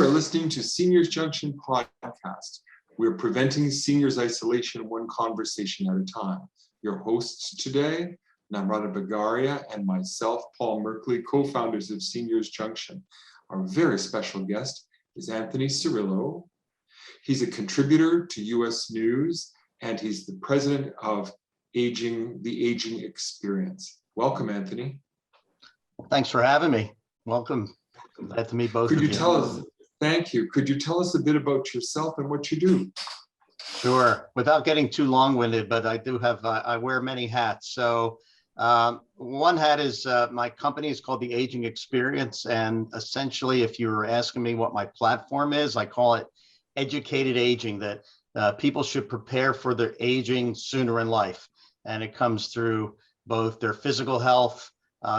listening to Seniors Junction podcast. We're preventing seniors isolation one conversation at a time. Your hosts today, Namrata Bagaria and myself, Paul Merkley, co-founders of Seniors Junction. Our very special guest is Anthony Cirillo. He's a contributor to US News, and he's the president of the Aging Experience. Welcome, Anthony. Thanks for having me. Welcome. Glad to meet both of you. Thank you. Could you tell us a bit about yourself and what you do? Sure. Without getting too long-winded, but I do have, I wear many hats. So one hat is my company is called the Aging Experience. And essentially, if you were asking me what my platform is, I call it educated aging, that people should prepare for their aging sooner in life. And it comes through both their physical health,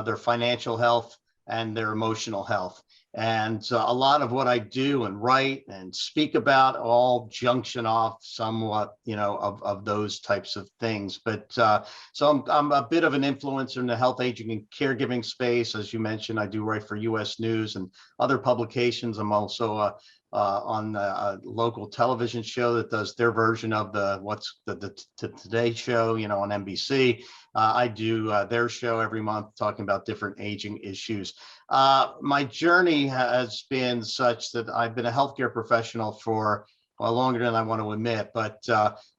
their financial health, and their emotional health. And a lot of what I do and write and speak about all junction off somewhat, of those types of things. But so I'm a bit of an influencer in the health, aging, and caregiving space. As you mentioned, I do write for US News and other publications. I'm also on a local television show that does their version of the Today Show, on NBC. I do their show every month talking about different aging issues. My journey has been such that I've been a healthcare professional for longer than I want to admit, but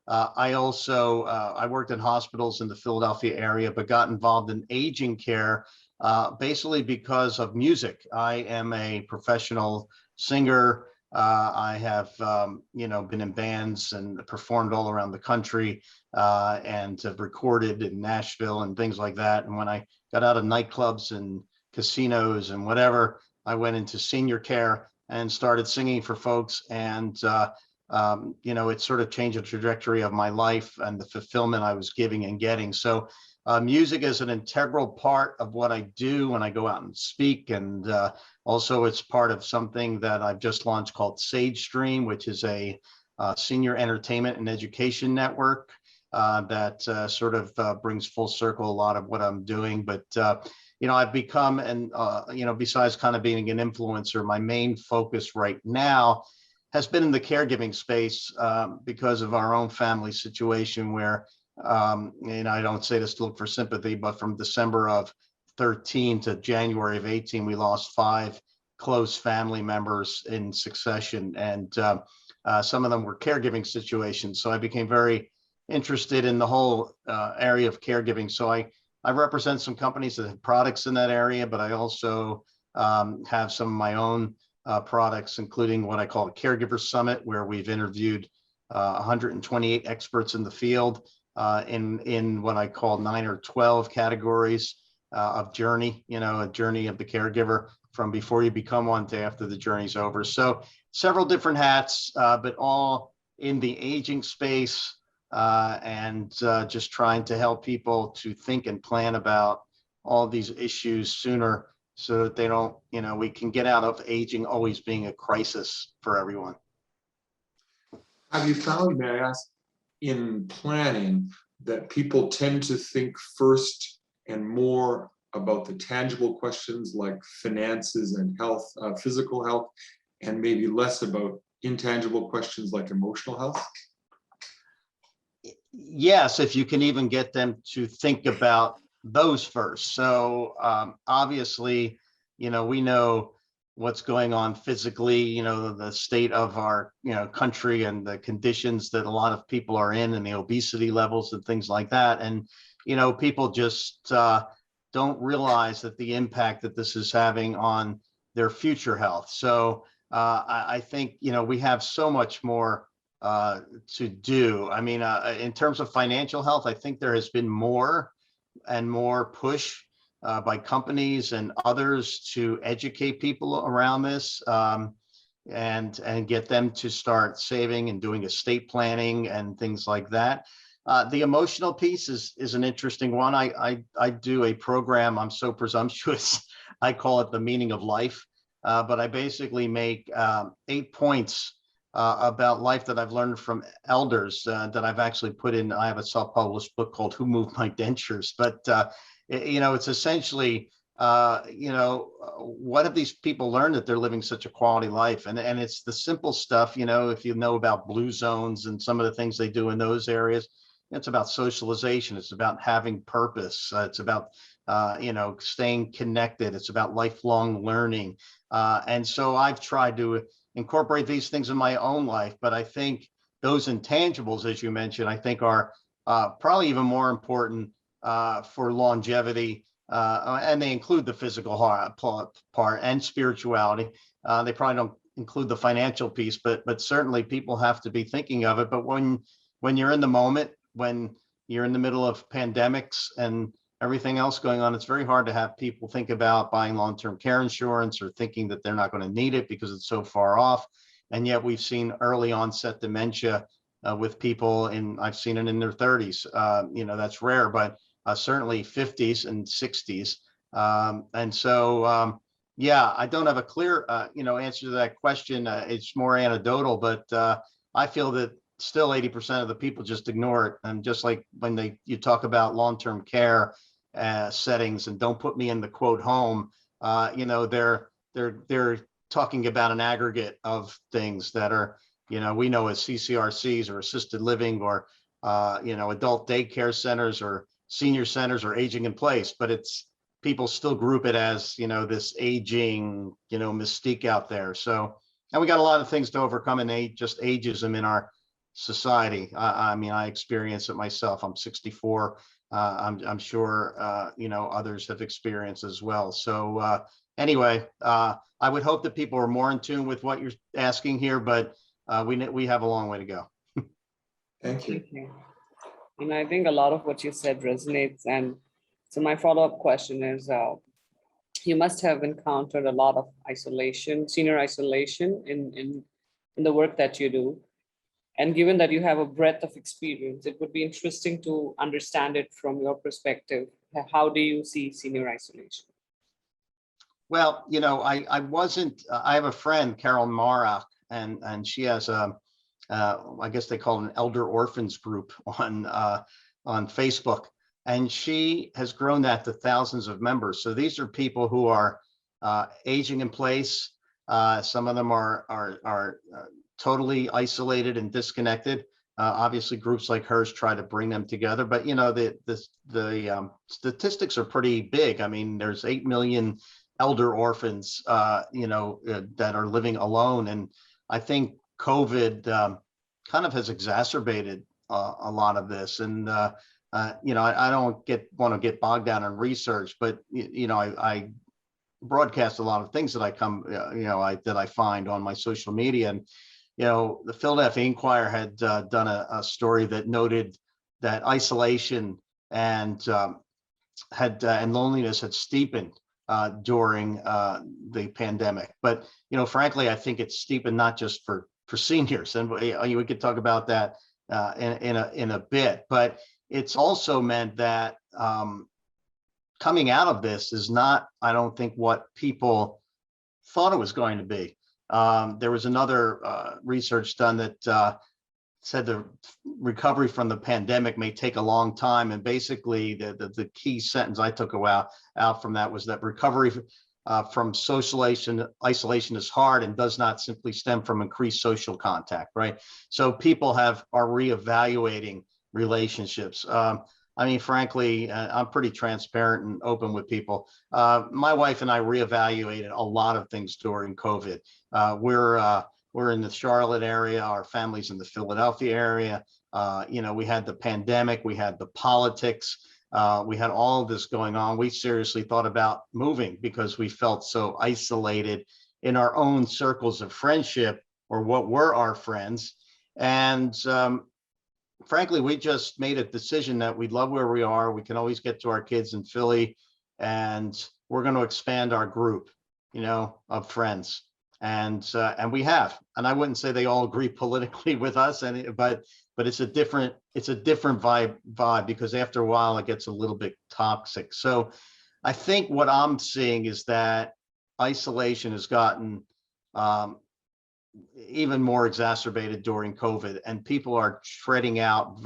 I also I worked in hospitals in the Philadelphia area, but got involved in aging care basically because of music. I am a professional singer. I have, been in bands and performed all around the country and have recorded in Nashville and things like that. And when I got out of nightclubs and casinos and whatever, I went into senior care and started singing for folks. And, it sort of changed the trajectory of my life and the fulfillment I was giving and getting. So music is an integral part of what I do when I go out and speak. And also it's part of something that I've just launched called Sage Stream, which is a senior entertainment and education network that sort of brings full circle a lot of what I'm doing. But, I've become, and, besides kind of being an influencer, my main focus right now has been in the caregiving space because of our own family situation where I don't say this to look for sympathy, but from December of 13 to January of 18, we lost 5 close family members in succession. And some of them were caregiving situations. So I became very interested in the whole area of caregiving. So I represent some companies that have products in that area, but I also have some of my own products, including what I call a Caregiver Summit, where we've interviewed 128 experts in the field. In what I call 9 or 12 categories of journey, a journey of the caregiver from before you become one to after the journey's over. So several different hats, but all in the aging space and just trying to help people to think and plan about all these issues sooner so that they don't, we can get out of aging always being a crisis for everyone. Have you found, may I ask, in planning that people tend to think first and more about the tangible questions like finances and health, physical health, and maybe less about intangible questions like emotional health? Yes, if you can even get them to think about those first. So obviously, we know what's going on physically, the state of our, country and the conditions that a lot of people are in and the obesity levels and things like that. And, people just don't realize that the impact that this is having on their future health. So I think, we have so much more to do. I mean, in terms of financial health, I think there has been more and more push by companies and others to educate people around this and get them to start saving and doing estate planning and things like that. The emotional piece is an interesting one. I do a program, I'm so presumptuous, I call it The Meaning of Life, but I basically make 8 points about life that I've learned from elders that I've actually put in. I have a self-published book called Who Moved My Dentures, but it's essentially what have these people learned that they're living such a quality life? And it's the simple stuff, if you know about blue zones and some of the things they do in those areas, it's about socialization. It's about having purpose. It's about, staying connected. It's about lifelong learning. And so I've tried to incorporate these things in my own life, but I think those intangibles, as you mentioned, I think are probably even more important for longevity. And they include the physical part and spirituality. They probably don't include the financial piece, but certainly people have to be thinking of it. But when you're in the moment, when you're in the middle of pandemics and everything else going on, it's very hard to have people think about buying long-term care insurance or thinking that they're not going to need it because it's so far off. And yet we've seen early onset dementia with people I've seen it in their 30s. That's rare, but certainly 50s and 60s. And so, I don't have a clear, answer to that question. It's more anecdotal, but I feel that still 80% of the people just ignore it. And just like when you talk about long-term care settings and don't put me in the quote home, they're talking about an aggregate of things that are, we know as CCRCs or assisted living or, adult daycare centers or senior centers or aging in place, but it's people still group it as, this aging, mystique out there. So, and we got a lot of things to overcome in just ageism in our society. I mean, I experience it myself. I'm 64. I'm sure, others have experienced as well. So anyway, I would hope that people are more in tune with what you're asking here, but we have a long way to go. Thank you. And I think a lot of what you said resonates. And so my follow-up question is, you must have encountered a lot of isolation, senior isolation in the work that you do. And given that you have a breadth of experience, it would be interesting to understand it from your perspective. How do you see senior isolation? Well, I wasn't, I have a friend, Carol Marak, and she has I guess they call it an elder orphans group on Facebook, and she has grown that to thousands of members. So these are people who are aging in place. Some of them are totally isolated and disconnected. Obviously, groups like hers try to bring them together, but the statistics are pretty big. I mean, there's 8 million elder orphans, that are living alone, and I think COVID kind of has exacerbated a lot of this. And I don't want to get bogged down in research, but I broadcast a lot of things that I find on my social media. And the Philadelphia Inquirer had done a story that noted that isolation and loneliness had steepened during the pandemic. But frankly, I think it's steepened not just for seniors, and we could talk about that in a bit. But it's also meant that coming out of this is not, I don't think, what people thought it was going to be. There was another research done that said the recovery from the pandemic may take a long time. And basically the key sentence I took out from that was that recovery from isolation is hard and does not simply stem from increased social contact, right? So people are reevaluating relationships. I mean, frankly, I'm pretty transparent and open with people. My wife and I reevaluated a lot of things during COVID. We're in the Charlotte area. Our family's in the Philadelphia area. We had the pandemic. We had the politics. We had all of this going on. We seriously thought about moving because we felt so isolated in our own circles of friendship, or what were our friends. And frankly, we just made a decision that we love where we are. We can always get to our kids in Philly, and we're going to expand our group, of friends. And we have. And I wouldn't say they all agree politically with us, but it's a different vibe, because after a while it gets a little bit toxic. So I think what I'm seeing is that isolation has gotten even more exacerbated during COVID, and people are treading out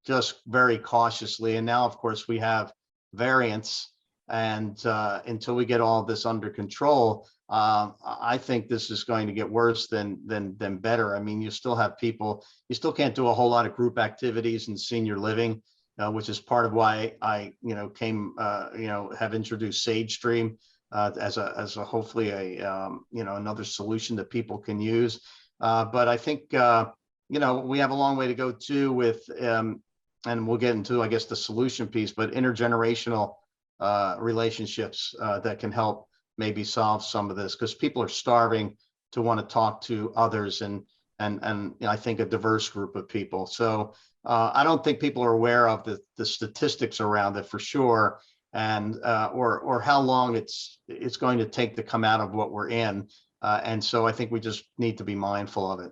just very cautiously. And now, of course, we have variants, And until we get all this under control, I think this is going to get worse than better. I mean, you still have people, you still can't do a whole lot of group activities in senior living, which is part of why I, have introduced Sage Stream as a hopefully another solution that people can use. But I think, we have a long way to go too with, and we'll get into, I guess, the solution piece, but intergenerational relationships that can help maybe solve some of this, because people are starving to want to talk to others and I think a diverse group of people. So I don't think people are aware of the statistics around it for sure, and or how long it's going to take to come out of what we're in. And so I think we just need to be mindful of it.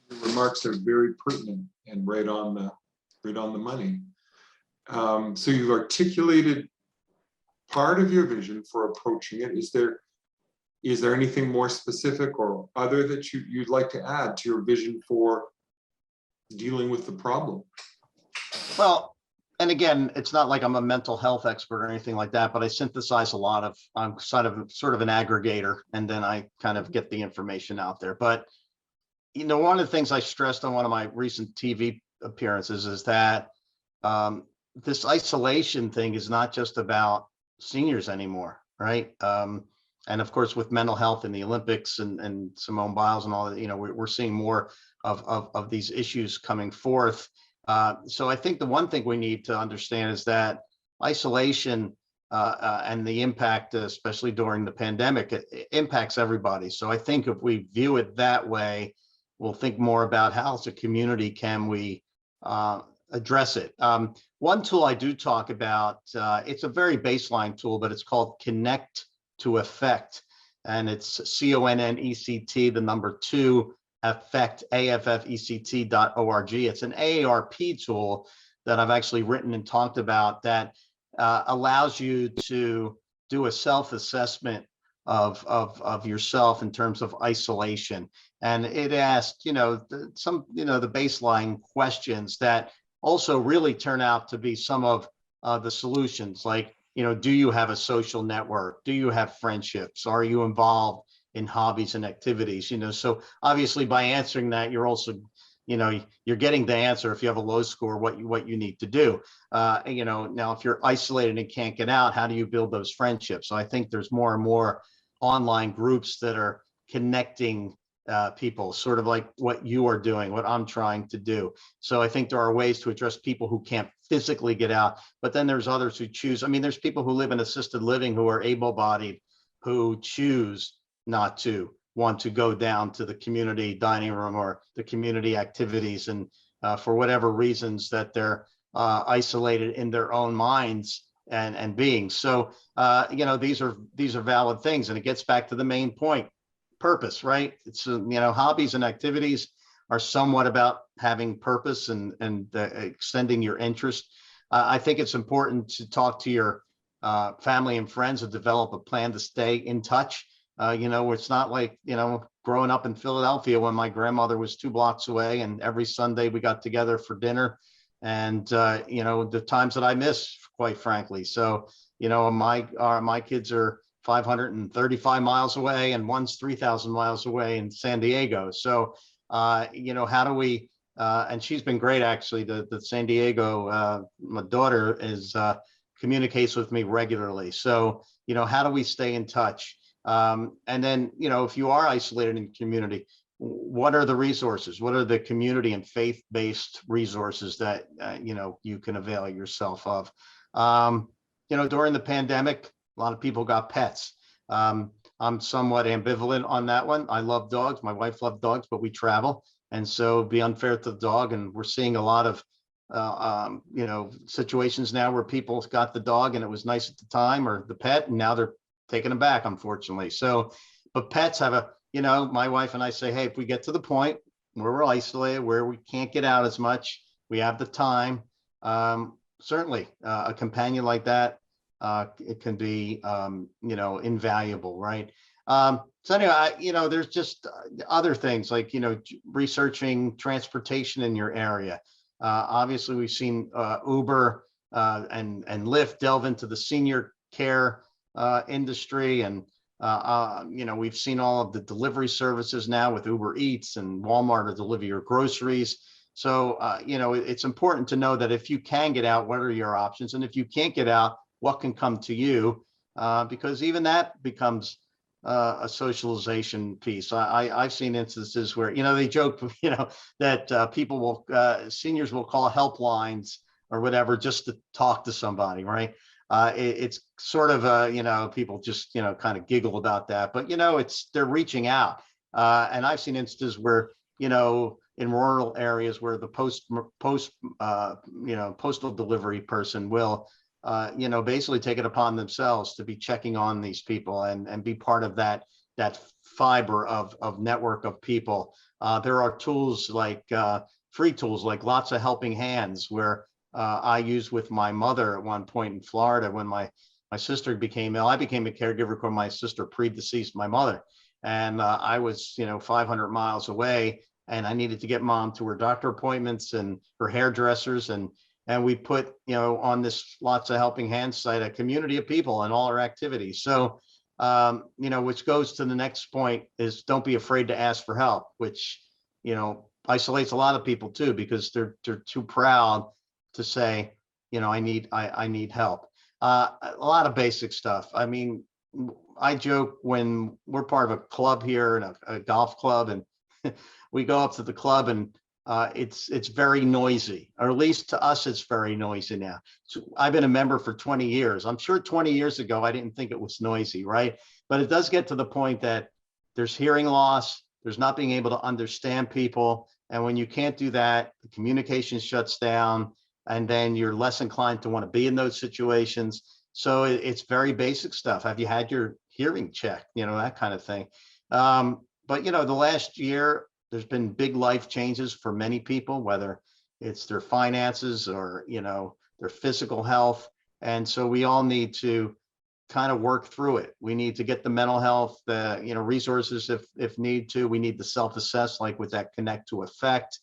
Your remarks are very pertinent and right on the money. So you've articulated part of your vision for approaching it. Is there anything more specific or other that you'd like to add to your vision for dealing with the problem? Well, and again, it's not like I'm a mental health expert or anything like that, but I synthesize a lot of, I'm sort of an aggregator, and then I kind of get the information out there. But, one of the things I stressed on one of my recent TV appearances is that this isolation thing is not just about seniors anymore, right? And of course, with mental health in the Olympics and Simone Biles and all that, we're seeing more of these issues coming forth. So I think the one thing we need to understand is that isolation and the impact, especially during the pandemic, it impacts everybody. So I think if we view it that way, we'll think more about how as a community can we address it. One tool I do talk about, it's a very baseline tool, but it's called Connect to Effect. And it's CONNECT, the number 2, effect, AFFECT.org. It's an AARP tool that I've actually written and talked about that allows you to do a self-assessment of yourself in terms of isolation. And it asked, the baseline questions that also really turn out to be some of the solutions, like, do you have a social network? Do you have friendships? Are you involved in hobbies and activities? So obviously by answering that, you're also, you're getting the answer if you have a low score, what you need to do. Now, if you're isolated and can't get out, how do you build those friendships? So I think there's more and more online groups that are connecting people, sort of like what you are doing, what I'm trying to do. So I think there are ways to address people who can't physically get out, but then there's others who choose. I mean, there's people who live in assisted living who are able-bodied, who choose not to want to go down to the community dining room or the community activities, and for whatever reasons that they're isolated in their own minds and being. So these are valid things, and it gets back to the main point. Purpose, right? It's hobbies and activities are somewhat about having purpose and extending your interest. I think it's important to talk to your family and friends and develop a plan to stay in touch. It's not like growing up in Philadelphia when my grandmother was 2 blocks away, and every Sunday we got together for dinner, and the times that I miss, quite frankly. So my kids are 535 miles away, and one's 3,000 miles away in San Diego. So, how do we, and she's been great, actually, the San Diego, my daughter communicates with me regularly. So, how do we stay in touch? And then, if you are isolated in community, what are the resources? What are the community and faith-based resources that, you can avail yourself of? During the pandemic, a lot of people got pets. I'm somewhat ambivalent on that one. I love dogs. My wife loved dogs, but we travel. And so it'd be unfair to the dog. And we're seeing a lot of, situations now where people got the dog and it was nice at the time, or the pet, and now they're taking them back, unfortunately. So, but pets have my wife and I say, hey, if we get to the point where we're isolated, where we can't get out as much, we have the time, certainly a companion like that, it can be, invaluable, right? So anyway, there's just other things like, researching transportation in your area. Obviously, we've seen Uber and delve into the senior care industry. And we've seen all of the delivery services now with Uber Eats and Walmart to deliver your groceries. So, it's important to know that if you can get out, what are your options? And if you can't get out, what can come to you? Because even that becomes a socialization piece. I've seen instances where, they joke, that people seniors will call helplines or whatever just to talk to somebody, right? It's sort of, people just, kind of giggle about that, but, they're reaching out. And I've seen instances where, in rural areas where the postal delivery person will, basically take it upon themselves to be checking on these people and be part of that fiber of network of people. There are tools like free tools like Lots of Helping Hands, where I used with my mother at one point in Florida when my sister became ill. I became a caregiver for my sister predeceased my mother, and I was 500 miles away, and I needed to get mom to her doctor appointments and her hairdressers, and we put on this Lots of Helping Hands site a community of people and all our activities. So which goes to the next point is don't be afraid to ask for help, which isolates a lot of people too, because they're too proud to say, I need help. A lot of basic stuff. I mean, I joke when we're part of a club here and a golf club, and we go up to the club and it's very noisy, or at least to us, it's very noisy now. So I've been a member for 20 years. I'm sure 20 years ago, I didn't think it was noisy, right? But it does get to the point that there's hearing loss, there's not being able to understand people. And when you can't do that, the communication shuts down, and then you're less inclined to want to be in those situations. So it's very basic stuff. Have you had your hearing checked? That kind of thing. But the last year, there's been big life changes for many people, whether it's their finances or, their physical health. And so we all need to kind of work through it. We need to get the mental health, resources if need to. We need to self-assess, like with that Connect to Effect.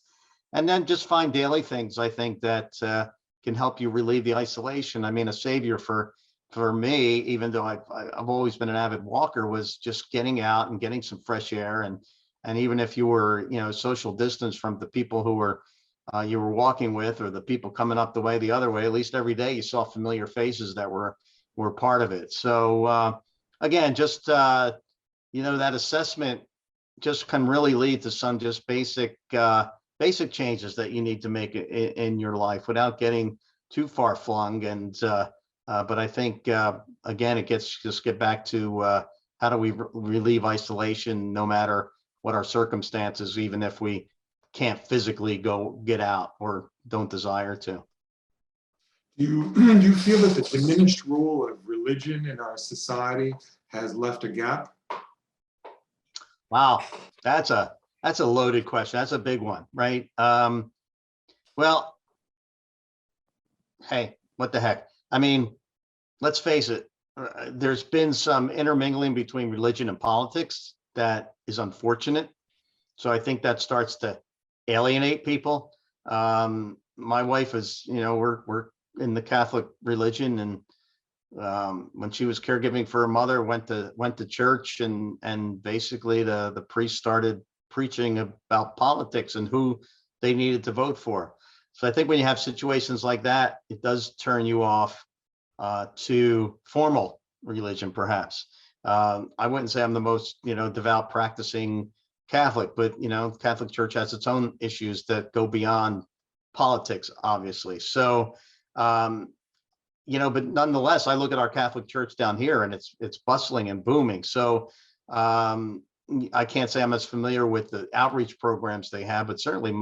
And then just find daily things, I think, that can help you relieve the isolation. I mean, a savior for me, even though I've always been an avid walker, was just getting out and getting some fresh air. And even if you were, social distance from the people who were you were walking with, or the people coming up the other way, at least every day you saw familiar faces that were part of it. So again, just that assessment just can really lead to some just basic changes that you need to make in your life without getting too far flung. And but I think again, it get back to how do we relieve isolation, no matter what our circumstances, even if we can't physically go get out or don't desire to. Do you feel that the diminished role of religion in our society has left a gap? Wow, that's a loaded question. That's a big one, right? Well, hey, what the heck? I mean, let's face it. There's been some intermingling between religion and politics that is unfortunate. So I think that starts to alienate people. My wife is, we're in the Catholic religion, and when she was caregiving for her mother, went to church, and basically the priest started preaching about politics and who they needed to vote for. So I think when you have situations like that, it does turn you off to formal religion, perhaps. I wouldn't say I'm the most, devout practicing Catholic, but, Catholic Church has its own issues that go beyond politics, obviously. So, but nonetheless, I look at our Catholic Church down here, and it's bustling and booming. So I can't say I'm as familiar with the outreach programs they have, but certainly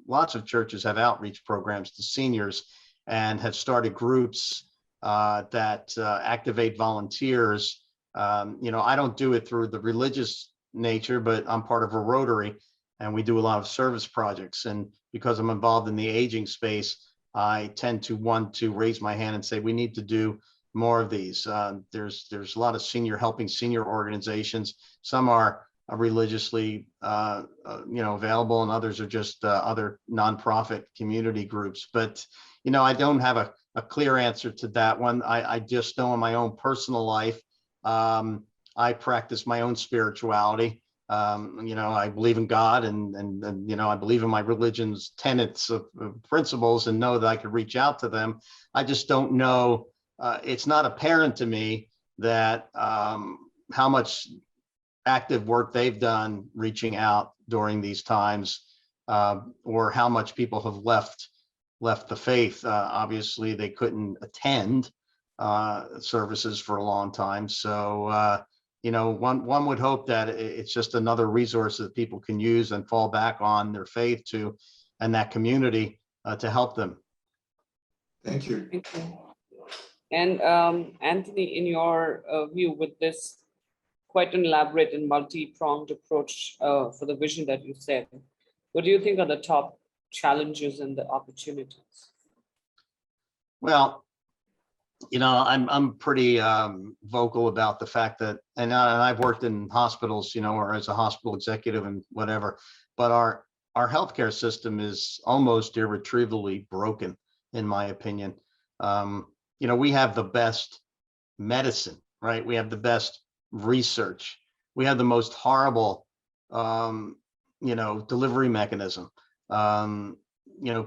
lots of churches have outreach programs to seniors and have started groups that activate volunteers. I don't do it through the religious nature, but I'm part of a Rotary, and we do a lot of service projects. And because I'm involved in the aging space, I tend to want to raise my hand and say, we need to do more of these. There's a lot of helping senior organizations. Some are religiously, available, and others are just other nonprofit community groups. But, I don't have a clear answer to that one. I just know in my own personal life, I practice my own spirituality. I believe in God, and I believe in my religion's tenets of principles, and know that I could reach out to them. I just don't know. It's not apparent to me that how much active work they've done reaching out during these times, or how much people have left the faith. Obviously, they couldn't attend services for a long time. So, one would hope that it's just another resource that people can use and fall back on their faith to, and that community to help them. Thank you. Thank you. And Anthony, in your view, with this quite an elaborate and multi-pronged approach for the vision that you said, what do you think are the top challenges and the opportunities? Well, I'm pretty vocal about the fact that, and I've worked in hospitals, or as a hospital executive and whatever, but our healthcare system is almost irretrievably broken, in my opinion. We have the best medicine, right? We have the best research. We have the most horrible, delivery mechanism.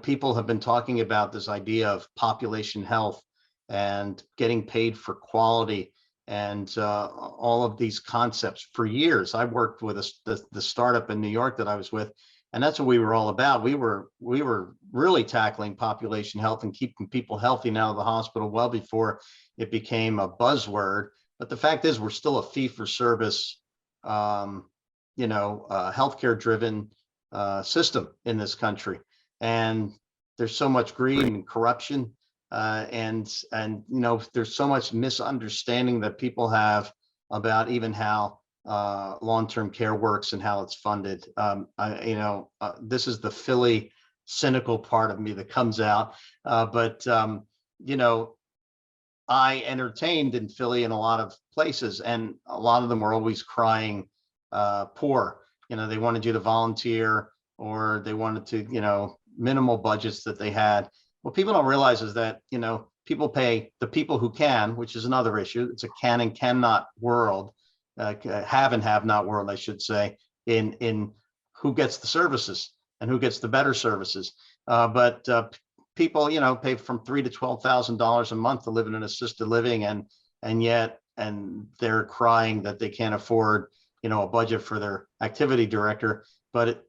People have been talking about this idea of population health and getting paid for quality, and all of these concepts for years. I worked with the startup in New York that I was with, and that's what we were all about. We were really tackling population health and keeping people healthy and out of the hospital well before it became a buzzword. But the fact is, we're still a fee-for-service, healthcare driven system in this country, and there's so much greed and corruption, and there's so much misunderstanding that people have about even how long-term care works and how it's funded. This is the Philly cynical part of me that comes out, but I entertained in Philly in a lot of places, and a lot of them were always crying poor. They wanted you to volunteer, or they wanted to, minimal budgets that they had. What people don't realize is that, people pay the people who can, which is another issue. It's a can and cannot world, have and have not world, I should say, in who gets the services and who gets the better services. But people, pay from $3,000 to $12,000 a month to live in an assisted living, and they're crying that they can't afford, a budget for their activity director. But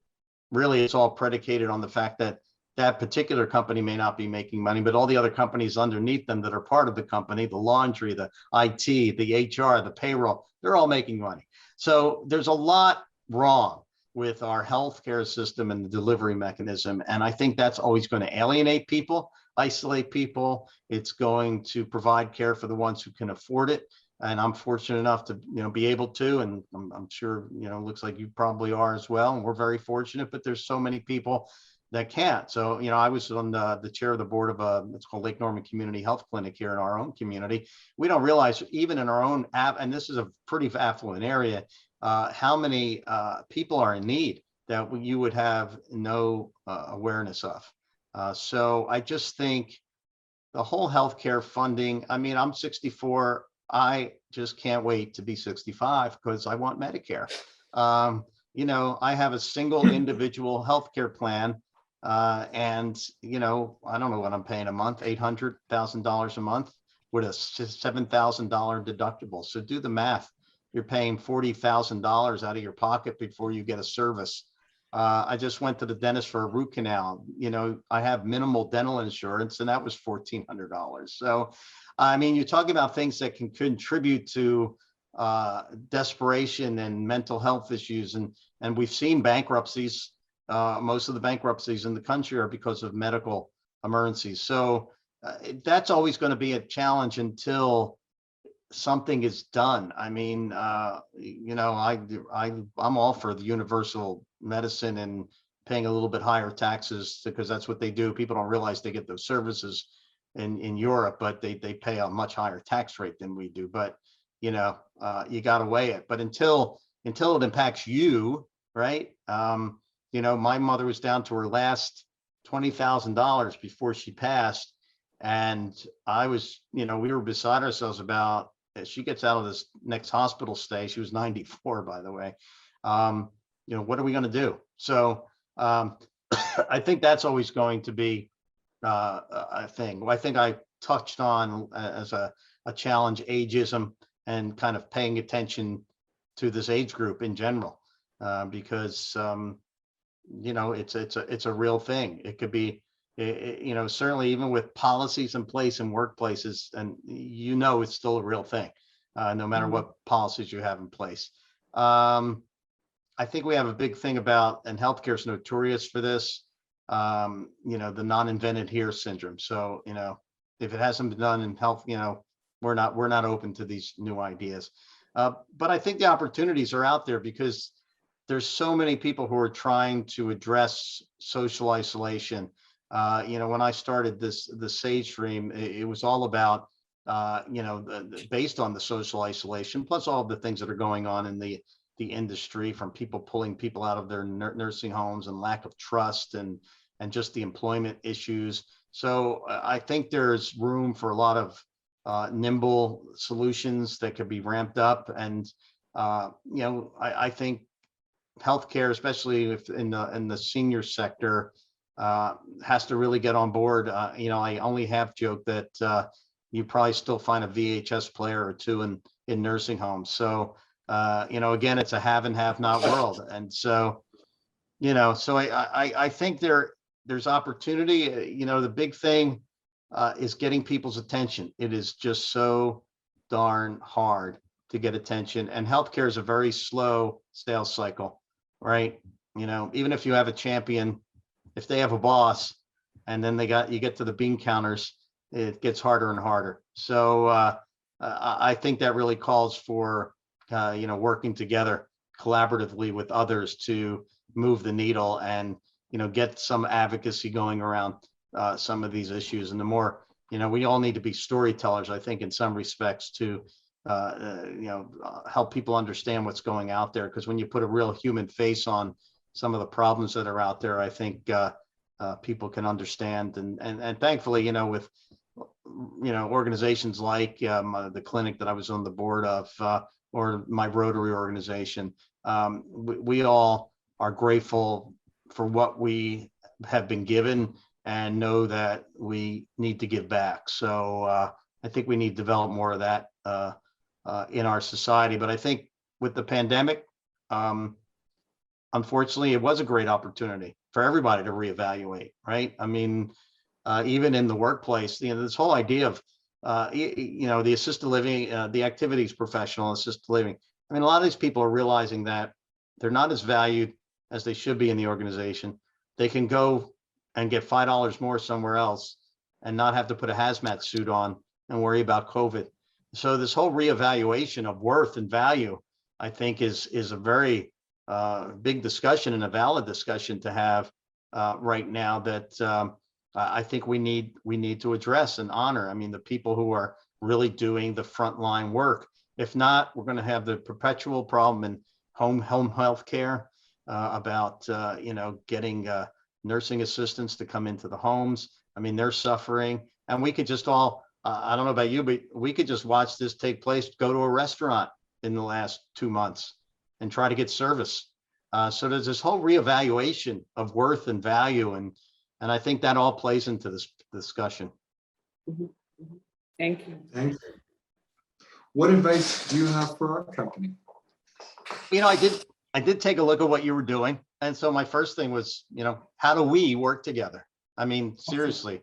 it's all predicated on the fact that that particular company may not be making money, but all the other companies underneath them that are part of the company, the laundry, the IT, the HR, the payroll, they're all making money. So there's a lot wrong with our healthcare system and the delivery mechanism. And I think that's always going to alienate people, isolate people. It's going to provide care for the ones who can afford it. And I'm fortunate enough to, be able to, and I'm sure, looks like you probably are as well. And we're very fortunate, but there's so many people that can't. So, I was on the chair of the board of it's called Lake Norman Community Health Clinic here in our own community. We don't realize, even in our own app, and this is a pretty affluent area, how many people are in need that you would have no awareness of. So I just think the whole healthcare funding, I'm 64. I just can't wait to be 65 because I want Medicare. I have a single individual healthcare plan. And, I don't know what I'm paying a month, $800,000 a month with a $7,000 deductible. So do the math. You're paying $40,000 out of your pocket before you get a service. I just went to the dentist for a root canal. I have minimal dental insurance, and that was $1,400. So, you talk about things that can contribute to desperation and mental health issues. And we've seen bankruptcies. Most of the bankruptcies in the country are because of medical emergencies. So that's always going to be a challenge until something is done. I'm all for the universal medicine and paying a little bit higher taxes, because that's what they do. People don't realize they get those services in Europe, but they pay a much higher tax rate than we do. But you got to weigh it. But until it impacts you, right? My mother was down to her last $20,000 before she passed, And I was, we were beside ourselves about, as she gets out of this next hospital stay, she was 94, by the way. What are we going to do? So I think that's always going to be a thing. I think I touched on as a challenge, ageism, and kind of paying attention to this age group in general, because it's a real thing. It could be, certainly even with policies in place in workplaces, and it's still a real thing, no matter what policies you have in place. I think we have a big thing about, and healthcare is notorious for this, the non-invented here syndrome. So, if it hasn't been done in health, we're not open to these new ideas. But I think the opportunities are out there because there's so many people who are trying to address social isolation. When I started the Sage Stream, it was all about, based on the social isolation, plus all of the things that are going on in the industry, from people pulling people out of their nursing homes and lack of trust and just the employment issues. So I think there's room for a lot of nimble solutions that could be ramped up. And, I think healthcare, especially if in the senior sector, has to really get on board. I only have joked that you probably still find a VHS player or two in nursing homes. So, again, it's a have and have not world. And so, so I think there's opportunity. The big thing is getting people's attention. It is just so darn hard to get attention. And healthcare is a very slow sales cycle, right? Even if you have a champion, if they have a boss and then you get to the bean counters, it gets harder and harder. So I think that really calls for, working together collaboratively with others to move the needle and, get some advocacy going around some of these issues. And the more, we all need to be storytellers, I think, in some respects to, help people understand what's going out there. Because when you put a real human face on some of the problems that are out there, I think people can understand. And thankfully, with, organizations like the clinic that I was on the board of, or my Rotary organization, we all are grateful for what we have been given and know that we need to give back. So I think we need to develop more of that in our society. But I think with the pandemic, unfortunately, it was a great opportunity for everybody to reevaluate, right? I mean, even in the workplace, this whole idea of, the assisted living, the activities professional, assisted living. I mean, a lot of these people are realizing that they're not as valued as they should be in the organization. They can go and get $5 more somewhere else and not have to put a hazmat suit on and worry about COVID. So this whole reevaluation of worth and value, I think, is a very big discussion and a valid discussion to have right now that I think we need to address and honor. I mean, the people who are really doing the frontline work. If not, we're going to have the perpetual problem in home health care about getting nursing assistants to come into the homes. I mean, they're suffering, and we could just all I don't know about you, but we could just watch this take place, go to a restaurant in the last 2 months and try to get service. So there's this whole reevaluation of worth and value. And I think that all plays into this discussion. Mhm, mhm. Thank you. Thank you. What advice do you have for our company? I did take a look at what you were doing. And so my first thing was, how do we work together? I mean, seriously,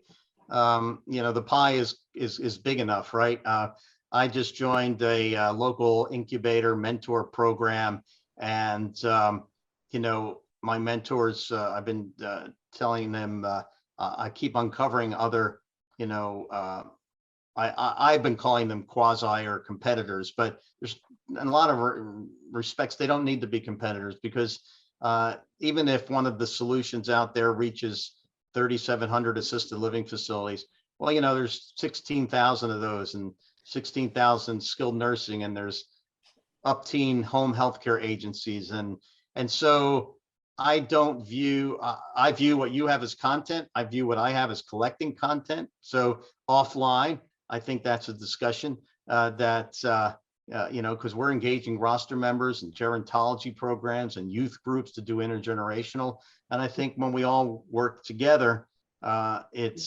the pie is big enough, right? I just joined a local incubator mentor program, and my mentors, I've been telling them, I keep uncovering other, I've been calling them quasi or competitors, but there's in a lot of respects, they don't need to be competitors, because even if one of the solutions out there reaches 3,700 assisted living facilities, well, there's 16,000 of those and 16,000 skilled nursing, and there's up teen home healthcare agencies. And so I don't view, I view what you have as content. I view what I have as collecting content. So offline, I think that's a discussion because we're engaging roster members and gerontology programs and youth groups to do intergenerational. And I think when we all work together, it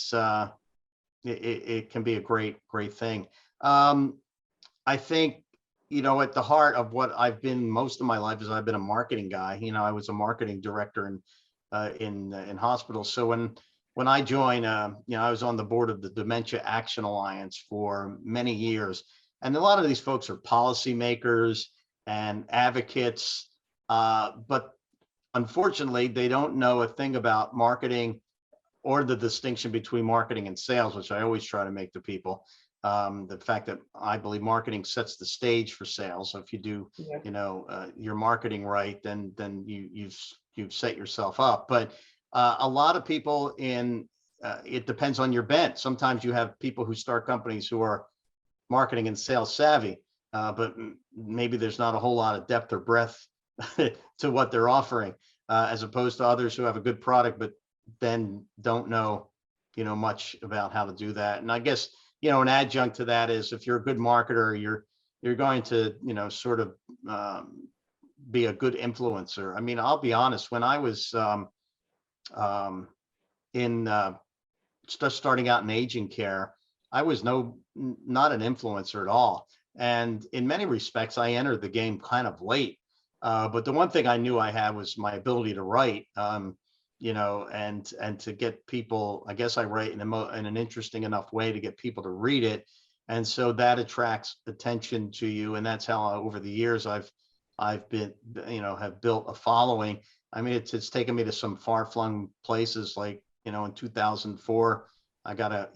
can be a great thing. I think, at the heart of what I've been most of my life is I've been a marketing guy. I was a marketing director in hospitals. So when I joined, I was on the board of the Dementia Action Alliance for many years. And a lot of these folks are policymakers and advocates, but unfortunately, they don't know a thing about marketing or the distinction between marketing and sales, which I always try to make to people. The fact that I believe marketing sets the stage for sales. So if you do, your marketing right, then you've set yourself up. But a lot of people it depends on your bent. Sometimes you have people who start companies who are marketing and sales savvy, but maybe there's not a whole lot of depth or breadth to what they're offering, as opposed to others who have a good product, but then don't know, much about how to do that. And I guess, an adjunct to that is if you're a good marketer, you're going to, sort of be a good influencer. I mean, I'll be honest, when I was just starting out in aging care, I was not an influencer at all. And in many respects, I entered the game kind of late. But the one thing I knew I had was my ability to write, and to get people, I guess I write in an interesting enough way to get people to read it. And so that attracts attention to you. And that's how over the years I've been, have built a following. I mean, it's taken me to some far-flung places, like, in 2004, I got a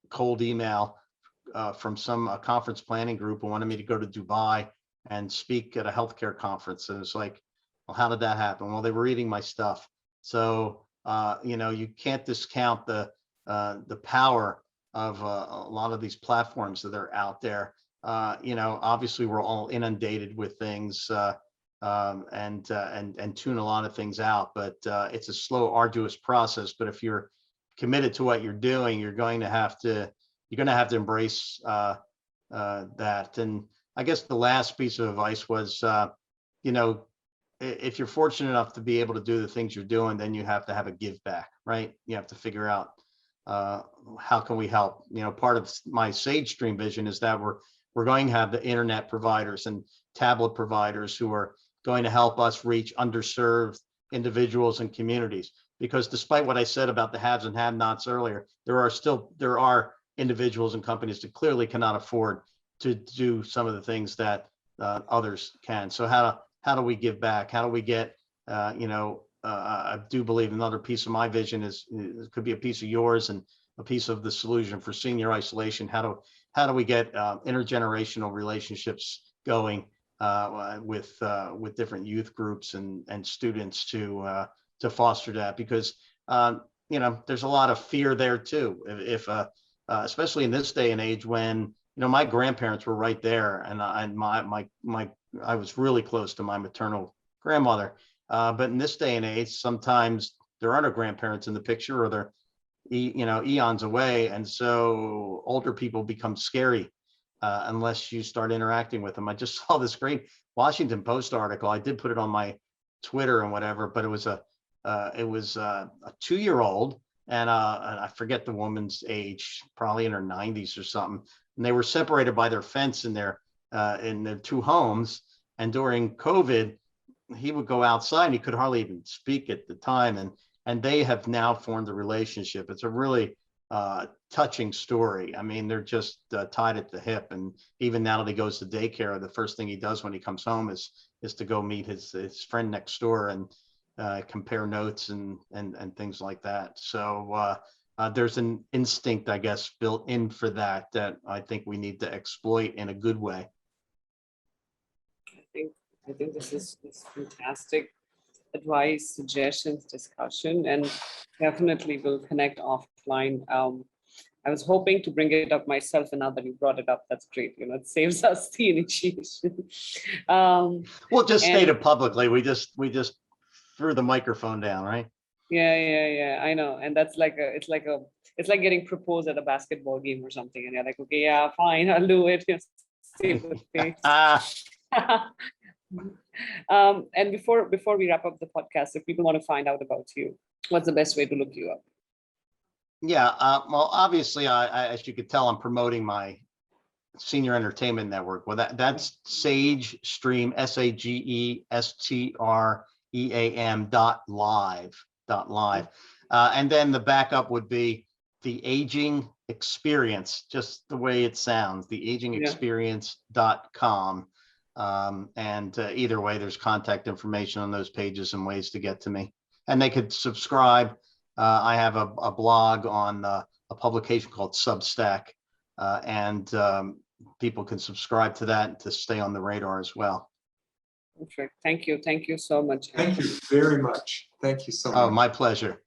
cold email from some conference planning group who wanted me to go to Dubai and speak at a healthcare conference. And it's like, well, how did that happen? Well, they were reading my stuff. So, you can't discount the power of a lot of these platforms that are out there. Obviously we're all inundated with things and tune a lot of things out, but it's a slow, arduous process. But if you're committed to what you're doing, you're going to have to embrace that. And I guess the last piece of advice was, if you're fortunate enough to be able to do the things you're doing, then you have to have a give back, right? You have to figure out how can we help. Part of my Sage Stream vision is that we're going to have the internet providers and tablet providers who are going to help us reach underserved individuals and communities. Because despite what I said about the haves and have-nots earlier, there are individuals and companies that clearly cannot afford to do some of the things that others can. So how do we give back? How do we get, I do believe another piece of my vision it could be a piece of yours and a piece of the solution for senior isolation. How do we get intergenerational relationships going with different youth groups and students to foster that? Because there's a lot of fear there too. If especially in this day and age when my grandparents were right there, and I was really close to my maternal grandmother. But in this day and age, sometimes there aren't grandparents in the picture, or they're eons away, and so older people become scary unless you start interacting with them. I just saw this great Washington Post article. I did put it on my Twitter and whatever, but it was a 2-year-old, and I forget the woman's age, probably in her 90s or something. And they were separated by their fence in their 2 homes. And during COVID, he would go outside and he could hardly even speak at the time. And they have now formed a relationship. It's a really touching story. I mean, they're just tied at the hip. And even now that he goes to daycare, the first thing he does when he comes home is to go meet his friend next door and compare notes and things like that. So there's an instinct, I guess, built in for that I think we need to exploit in a good way. I think this is fantastic advice, suggestions, discussion, and definitely will connect offline. I was hoping to bring it up myself, and now that you brought it up, that's great. It saves us the initiation. We'll just state it publicly. We just threw the microphone down, right? Yeah. I know. And that's like it's like getting proposed at a basketball game or something. And you're like, okay, yeah, fine, I'll do it. Just save the face. And before we wrap up the podcast, if people want to find out about you, what's the best way to look you up? Yeah, well, obviously, as you could tell, I'm promoting my Senior Entertainment Network. Well, that's Sage Stream, SAGESTREAM.live. And then the backup would be the Aging Experience, just the way it sounds, theagingexperience.com. And either way, there's contact information on those pages and ways to get to me. And they could subscribe. I have a blog on a publication called Substack, and people can subscribe to that to stay on the radar as well. Perfect. Thank you. Thank you so much. Thank you very much. Thank you so much. Oh, my pleasure.